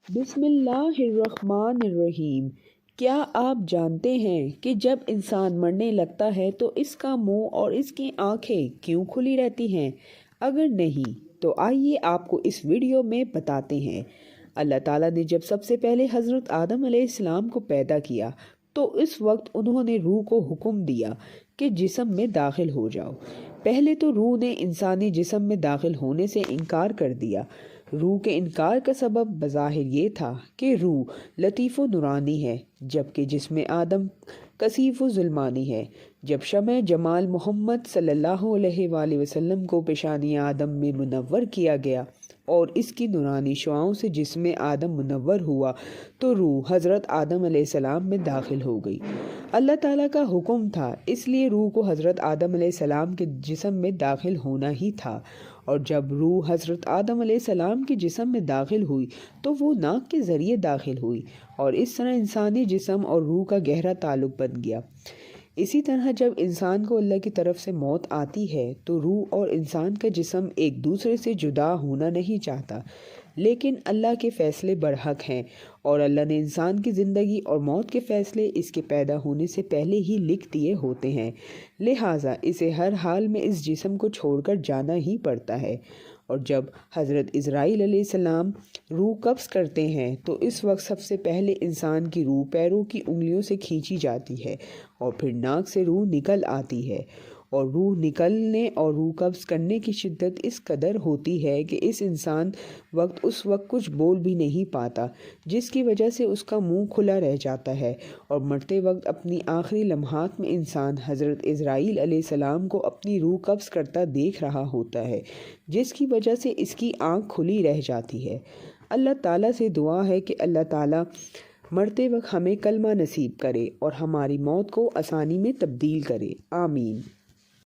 بسم اللہ الرحمن الرحیم۔ کیا آپ جانتے ہیں کہ جب انسان مرنے لگتا ہے تو اس کا منہ اور اس کی آنکھیں کیوں کھلی رہتی ہیں؟ اگر نہیں تو آئیے آپ کو اس ویڈیو میں بتاتے ہیں۔ اللہ تعالیٰ نے جب سب سے پہلے حضرت آدم علیہ السلام کو پیدا کیا تو اس وقت انہوں نے روح کو حکم دیا کہ جسم میں داخل ہو جاؤ۔ پہلے تو روح نے انسانی جسم میں داخل ہونے سے انکار کر دیا۔ روح کے انکار کا سبب بظاہر یہ تھا کہ روح لطیف و نورانی ہے جبکہ جسم آدم کثیف و ظلمانی ہے۔ جب شمع جمال محمد صلی اللہ علیہ وآلہ وسلم کو پیشانی آدم میں منور کیا گیا اور اس کی نورانی شعاؤں سے جسم آدم منور ہوا تو روح حضرت آدم علیہ السلام میں داخل ہو گئی۔ اللہ تعالیٰ کا حکم تھا، اس لیے روح کو حضرت آدم علیہ السلام کے جسم میں داخل ہونا ہی تھا، اور جب روح حضرت آدم علیہ السلام کے جسم میں داخل ہوئی تو وہ ناک کے ذریعے داخل ہوئی، اور اس طرح انسانی جسم اور روح کا گہرا تعلق بن گیا۔ اسی طرح جب انسان کو اللہ کی طرف سے موت آتی ہے تو روح اور انسان کا جسم ایک دوسرے سے جدا ہونا نہیں چاہتا، لیکن اللہ کے فیصلے برحق ہیں، اور اللہ نے انسان کی زندگی اور موت کے فیصلے اس کے پیدا ہونے سے پہلے ہی لکھ دیے ہوتے ہیں، لہٰذا اسے ہر حال میں اس جسم کو چھوڑ کر جانا ہی پڑتا ہے۔ اور جب حضرت عزرائیل علیہ السلام روح قبض کرتے ہیں تو اس وقت سب سے پہلے انسان کی روح پیروں کی انگلیوں سے کھینچی جاتی ہے اور پھر ناک سے روح نکل آتی ہے، اور روح نکلنے اور روح قبض کرنے کی شدت اس قدر ہوتی ہے کہ انسان اس وقت کچھ بول بھی نہیں پاتا، جس کی وجہ سے اس کا منہ کھلا رہ جاتا ہے، اور مرتے وقت اپنی آخری لمحات میں انسان حضرت عزرائیل علیہ السلام کو اپنی روح قبض کرتا دیکھ رہا ہوتا ہے، جس کی وجہ سے اس کی آنکھ کھلی رہ جاتی ہے۔ اللہ تعالیٰ سے دعا ہے کہ اللہ تعالیٰ مرتے وقت ہمیں کلمہ نصیب کرے اور ہماری موت کو آسانی میں تبدیل کرے، آمین۔